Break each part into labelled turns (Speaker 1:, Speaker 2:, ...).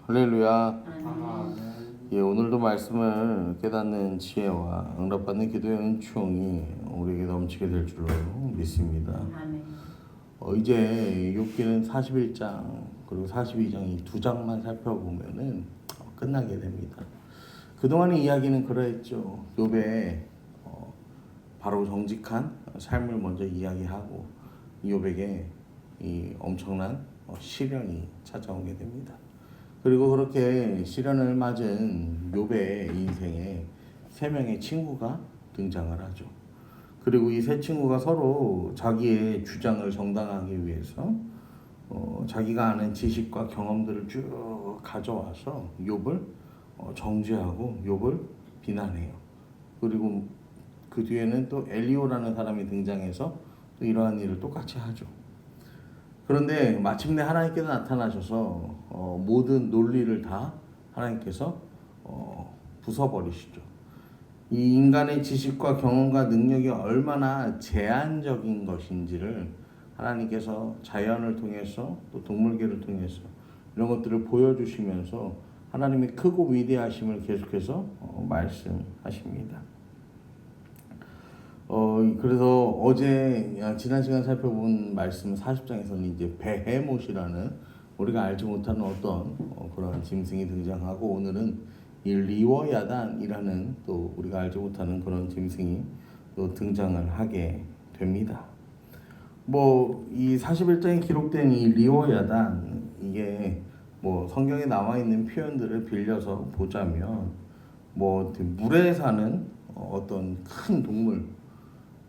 Speaker 1: 할렐루야.
Speaker 2: 아멘.
Speaker 1: 예, 오늘도 말씀을 깨닫는 지혜와 응답받는 기도의 은총이 우리에게 넘치게 될 줄로 믿습니다.
Speaker 2: 아멘.
Speaker 1: 이제 욥기는 41장 그리고 42장 이 두 장만 살펴보면은 끝나게 됩니다. 그동안의 이야기는 그러했죠. 욥의 바로 정직한 삶을 먼저 이야기하고 욥에게 이 엄청난 시련이 찾아오게 됩니다. 그리고 그렇게 시련을 맞은 욥의 인생에 세 명의 친구가 등장을 하죠. 그리고 이 세 친구가 서로 자기의 주장을 정당하기 위해서 자기가 아는 지식과 경험들을 쭉 가져와서 욥을 정죄하고 욥을 비난해요. 그리고 그 뒤에는 또 엘리오라는 사람이 등장해서 또 이러한 일을 똑같이 하죠. 그런데 마침내 하나님께서 나타나셔서 모든 논리를 다 하나님께서 부숴버리시죠. 이 인간의 지식과 경험과 능력이 얼마나 제한적인 것인지를 하나님께서 자연을 통해서 또 동물계를 통해서 이런 것들을 보여주시면서 하나님의 크고 위대하심을 계속해서 말씀하십니다. 그래서 어제 지난 시간 살펴본 말씀 40장에서는 이제 베헤못이라는 우리가 알지 못하는 어떤 그런 짐승이 등장하고, 오늘은 이 리워야단이라는 또 우리가 알지 못하는 그런 짐승이 또 등장을 하게 됩니다. 이 41장에 기록된 이 리워야단, 이게 성경에 나와 있는 표현들을 빌려서 보자면 물에 사는 어떤 큰 동물,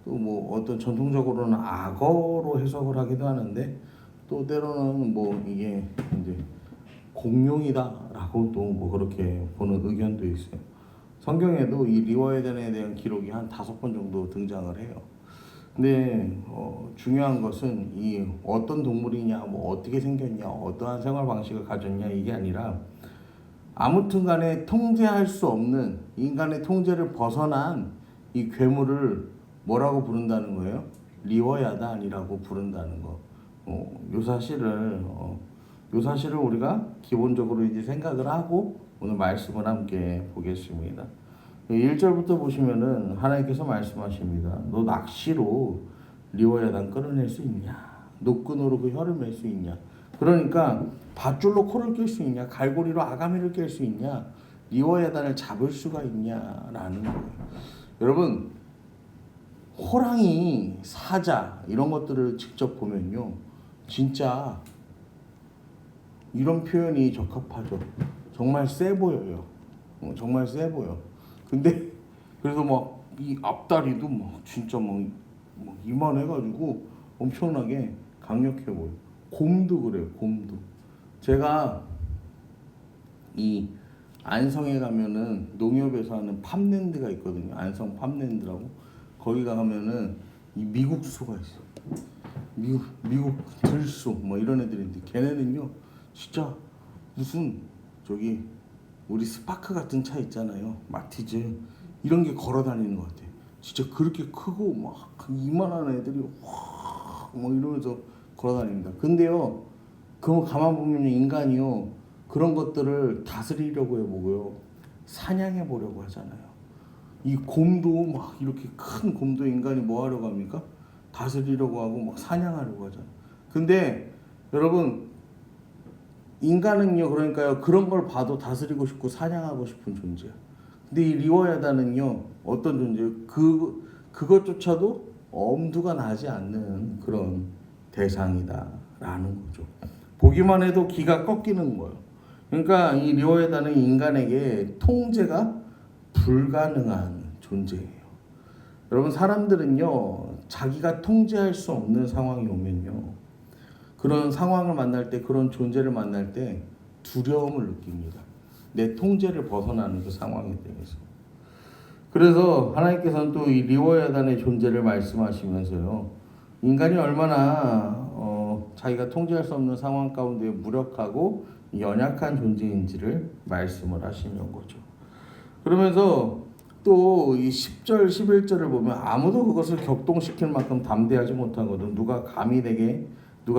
Speaker 1: 또 어떤 전통적으로는 악어로 해석을 하기도 하는데, 또 때로는 이게 이제 공룡이다라고 또 그렇게 보는 의견도 있어요. 성경에도 이 리워야단에 대한 기록이 한 5번 정도 등장을 해요. 근데 중요한 것은 이 어떤 동물이냐, 어떻게 생겼냐, 어떠한 생활 방식을 가졌냐, 이게 아니라 아무튼 간에 통제할 수 없는, 인간의 통제를 벗어난 이 괴물을 뭐라고 부른다는 거예요? 리워야단이라고 부른다는 거. 요 사실을 우리가 기본적으로 이제 생각을 하고 오늘 말씀을 함께 보겠습니다. 1절부터 보시면은 하나님께서 말씀하십니다. 너 낚시로 리워야단 끌어낼 수 있냐? 노끈으로 그 혀를 맬 수 있냐? 그러니까 밧줄로 코를 낄 수 있냐? 갈고리로 아가미를 낄 수 있냐? 리워야단을 잡을 수가 있냐라는 거예요. 여러분, 호랑이, 사자 이런 것들을 직접 보면요, 진짜 이런 표현이 적합하죠. 정말 세 보여요. 정말 세 보여. 근데 그래서 이 앞다리도 진짜 이만해가지고 엄청나게 강력해 보여. 곰도 그래요. 곰도. 제가 이 안성에 가면은 농협에서 하는 팜랜드가 있거든요. 안성 팜랜드라고. 거기 가면은 이 미국 소가 있어. 미국 들소 이런 애들인데, 걔네는요 진짜 무슨 저기 우리 스파크 같은 차 있잖아요, 마티즈, 이런 게 걸어 다니는 것 같아. 진짜 그렇게 크고 이만한 애들이 확 이러면서 걸어 다닙니다. 근데요, 그거 가만 보면 인간이요 그런 것들을 다스리려고 해보고요, 사냥해 보려고 하잖아요. 이 곰도 이렇게 큰 곰도 인간이 뭐 하려고 합니까? 다스리려고 하고 사냥하려고 하잖아요. 근데 여러분, 인간은요, 그러니까요, 그런 걸 봐도 다스리고 싶고 사냥하고 싶은 존재야. 근데 이 리워야단은요, 어떤 존재예요? 그것조차도 엄두가 나지 않는 그런 대상이다라는 거죠. 보기만 해도 기가 꺾이는 거예요. 그러니까 이 리워야단은 인간에게 통제가 불가능한 존재예요. 여러분, 사람들은요, 자기가 통제할 수 없는 상황이 오면요, 그런 상황을 만날 때, 그런 존재를 만날 때 두려움을 느낍니다. 내 통제를 벗어나는 그 상황에 대해서. 그래서 하나님께서는 또 이 리워야단의 존재를 말씀하시면서요, 인간이 얼마나 자기가 통제할 수 없는 상황 가운데 무력하고 연약한 존재인지를 말씀을 하시는 거죠. 그러면서 또 이 10절, 11절을 보면 아무도 그것을 격동시킬 만큼 담대하지 못하거든. 누가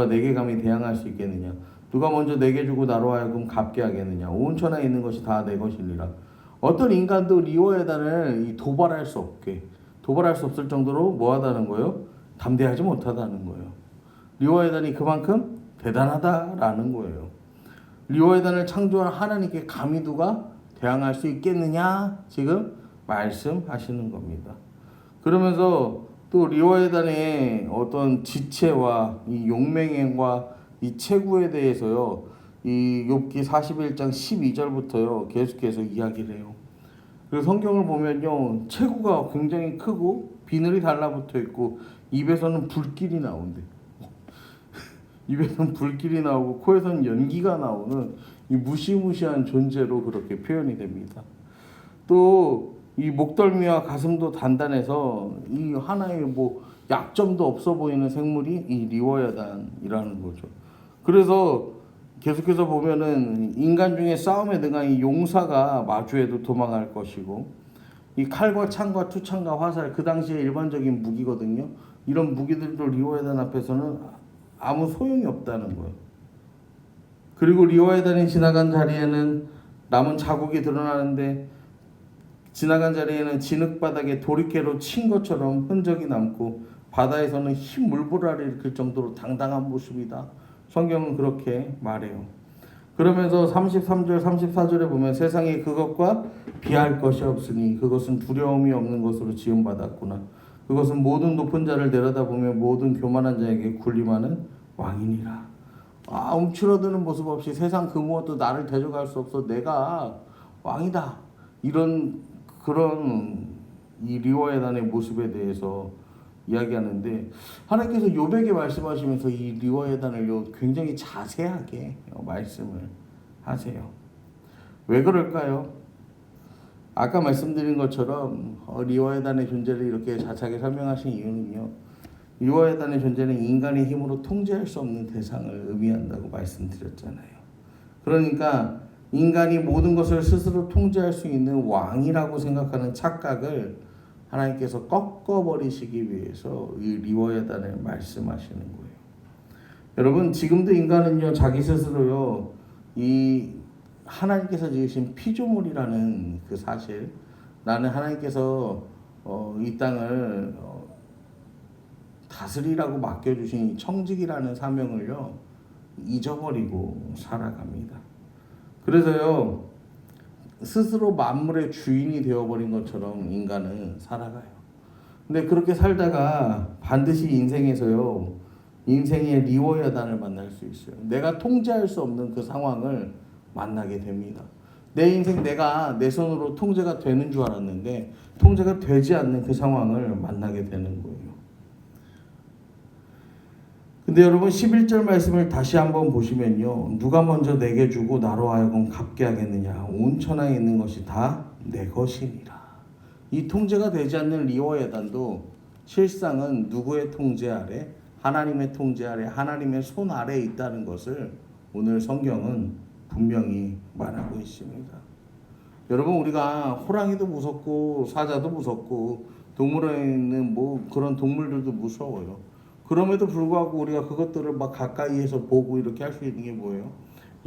Speaker 1: 내게 감히 대항할 수 있겠느냐? 누가 먼저 내게 주고 나로 하여금 갚게 하겠느냐. 온 천하에 있는 것이 다 내 것이니라. 어떤 인간도 리워에단을 도발할 수 없게, 도발할 수 없을 정도로 뭐하다는 거예요? 담대하지 못하다는 거예요. 리워에단이 그만큼 대단하다라는 거예요. 리워에단을 창조한 하나님께 감히 누가 대항할 수 있겠느냐? 지금 말씀하시는 겁니다. 그러면서 또 리워에단의 어떤 지체와 이 용맹행과 이 체구에 대해서요, 이 욥기 41장 12절부터요 계속해서 이야기를 해요. 그리고 성경을 보면요, 체구가 굉장히 크고 비늘이 달라붙어 있고 입에서는 불길이 나온대. 입에서는 불길이 나오고 코에서는 연기가 나오는 이 무시무시한 존재로 그렇게 표현이 됩니다. 또 이 목덜미와 가슴도 단단해서 이 하나의 뭐 약점도 없어 보이는 생물이 이 리워야단이라는 거죠. 그래서 계속해서 보면은 인간 중에 싸움에 능한 이 용사가 마주해도 도망할 것이고, 이 칼과 창과 투창과 화살, 그 당시에 일반적인 무기거든요. 이런 무기들도 리워야단 앞에서는 아무 소용이 없다는 거예요. 그리고 리워야단이 지나간 자리에는 남은 자국이 드러나는데, 지나간 자리에는 진흙바닥에 도리깨로 친 것처럼 흔적이 남고 바다에서는 흰 물보라를 일으킬 정도로 당당한 모습이다. 성경은 그렇게 말해요. 그러면서 33절 34절에 보면 세상에 그것과 비할 것이 없으니 그것은 두려움이 없는 것으로 지음받았구나. 그것은 모든 높은 자를 내려다보며 모든 교만한 자에게 군림하는 왕이니라. 움츠러드는 모습 없이 세상 그 무엇도 나를 대적할 수 없어, 내가 왕이다, 이런 그런 이 리워야단의 모습에 대해서 이야기하는데, 하나님께서 욥에게 말씀하시면서 이 리워야단을 굉장히 자세하게 말씀을 하세요. 왜 그럴까요? 아까 말씀드린 것처럼 리워야단의 존재를 이렇게 자세하게 설명하신 이유는요, 리워야단의 존재는 인간의 힘으로 통제할 수 없는 대상을 의미한다고 말씀드렸잖아요. 그러니까 인간이 모든 것을 스스로 통제할 수 있는 왕이라고 생각하는 착각을 하나님께서 꺾어버리시기 위해서 이 리워야단을 말씀하시는 거예요. 여러분, 지금도 인간은요, 자기 스스로요, 이 하나님께서 지으신 피조물이라는 그 사실, 나는 하나님께서 이 땅을 다스리라고 맡겨주신 청직이라는 사명을요, 잊어버리고 살아갑니다. 그래서요, 스스로 만물의 주인이 되어버린 것처럼 인간은 살아가요. 근데 그렇게 살다가 반드시 인생에서요, 인생의 리워야단을 만날 수 있어요. 내가 통제할 수 없는 그 상황을 만나게 됩니다. 내 인생 내가 내 손으로 통제가 되는 줄 알았는데 통제가 되지 않는 그 상황을 만나게 되는 거예요. 근데 여러분, 11절 말씀을 다시 한번 보시면요, 누가 먼저 내게 주고 나로 하여금 갚게 하겠느냐. 온 천하에 있는 것이 다 내 것이니라. 이 통제가 되지 않는 리워야단도 실상은 누구의 통제 아래? 하나님의 통제 아래, 하나님의 손 아래에 있다는 것을 오늘 성경은 분명히 말하고 있습니다. 여러분, 우리가 호랑이도 무섭고 사자도 무섭고 동물원에 있는 뭐 그런 동물들도 무서워요. 그럼에도 불구하고 우리가 그것들을 막 가까이에서 보고 이렇게 할 수 있는 게 뭐예요?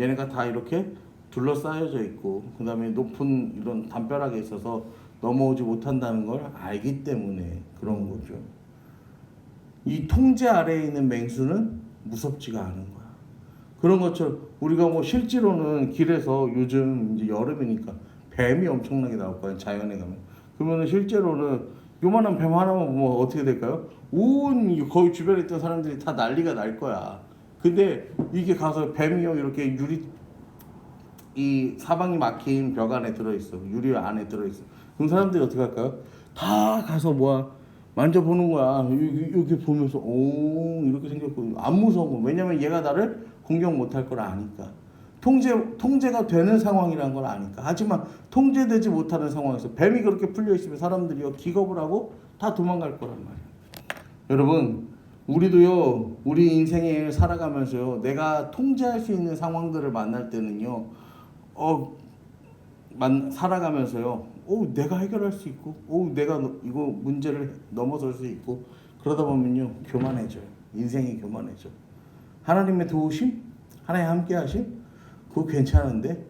Speaker 1: 얘네가 다 이렇게 둘러싸여져 있고, 그 다음에 높은 이런 담벼락에 있어서 넘어오지 못한다는 걸 알기 때문에 그런 거죠. 이 통제 아래에 있는 맹수는 무섭지가 않은 거야. 그런 것처럼 우리가 뭐 실제로는 길에서 요즘 이제 여름이니까 뱀이 엄청나게 나올 거예요, 자연에 가면. 그러면은 실제로는 요만한 뱀 하나만 보면 어떻게 될까요? 온 거기 주변에 있던 사람들이 다 난리가 날 거야. 근데 이게 가서 뱀이요, 이렇게 이 사방이 막힌 벽 안에 들어있어, 유리 안에 들어있어. 그럼 사람들이 어떻게 할까요? 다 가서 만져보는 거야. 여기 보면서 이렇게 생겼고, 안 무서운 거. 왜냐면 얘가 나를 공격 못할 걸 아니까. 통제가 되는 상황이라는 걸 아니까. 하지만 통제되지 못하는 상황에서 뱀이 그렇게 풀려 있으면 사람들이 기겁을 하고 다 도망갈 거란 말이야. 여러분, 우리도요, 우리 인생을 살아가면서요, 내가 통제할 수 있는 상황들을 만날 때는요, 살아가면서요, 내가 해결할 수 있고, 내가 이거 문제를 넘어설 수 있고, 그러다 보면요, 교만해져요. 인생이 교만해져. 하나님의 도우심? 하나님 함께 하심? 그거 괜찮은데?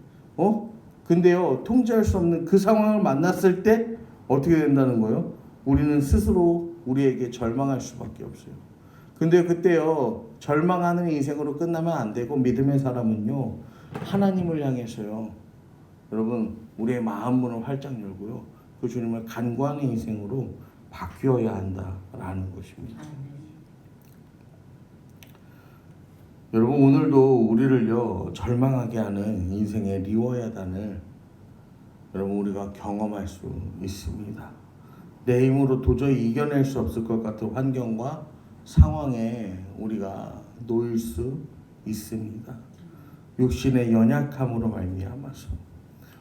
Speaker 1: 근데요, 통제할 수 없는 그 상황을 만났을 때 어떻게 된다는 거예요? 우리는 스스로 우리에게 절망할 수밖에 없어요. 근데 그때요, 절망하는 인생으로 끝나면 안 되고, 믿음의 사람은요, 하나님을 향해서요, 여러분, 우리의 마음 문을 활짝 열고요, 그 주님을 간구하는 인생으로 바뀌어야 한다라는 것입니다. 여러분, 오늘도 우리를요, 절망하게 하는 인생의 리워야단을 여러분, 우리가 경험할 수 있습니다. 내 힘으로 도저히 이겨낼 수 없을 것 같은 환경과 상황에 우리가 놓일 수 있습니다. 육신의 연약함으로 말미암아서,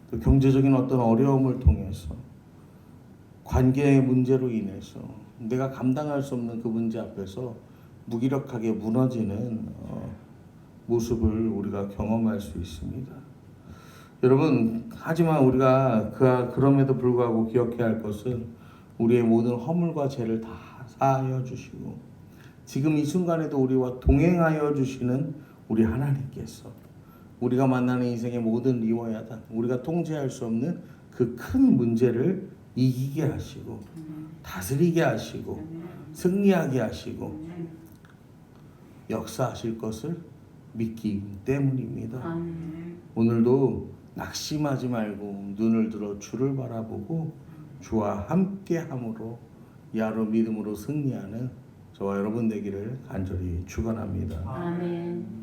Speaker 1: 또 경제적인 어떤 어려움을 통해서, 관계의 문제로 인해서 내가 감당할 수 없는 그 문제 앞에서 무기력하게 무너지는 모습을 우리가 경험할 수 있습니다. 여러분, 하지만 우리가 그럼에도 불구하고 기억해야 할 것은 우리의 모든 허물과 죄를 다 사하여 주시고, 지금 이 순간에도 우리와 동행하여 주시는 우리 하나님께서 우리가 만나는 인생의 모든 리워야단, 우리가 통제할 수 없는 그 큰 문제를 이기게 하시고, 다스리게 하시고, 승리하게 하시고, 역사하실 것을 믿기 때문입니다. 오늘도 낙심하지 말고 눈을 들어 주를 바라보고 주와 함께함으로 이 하루 믿음으로 승리하는 저와 여러분 되기를 간절히 축원합니다.
Speaker 2: 아멘.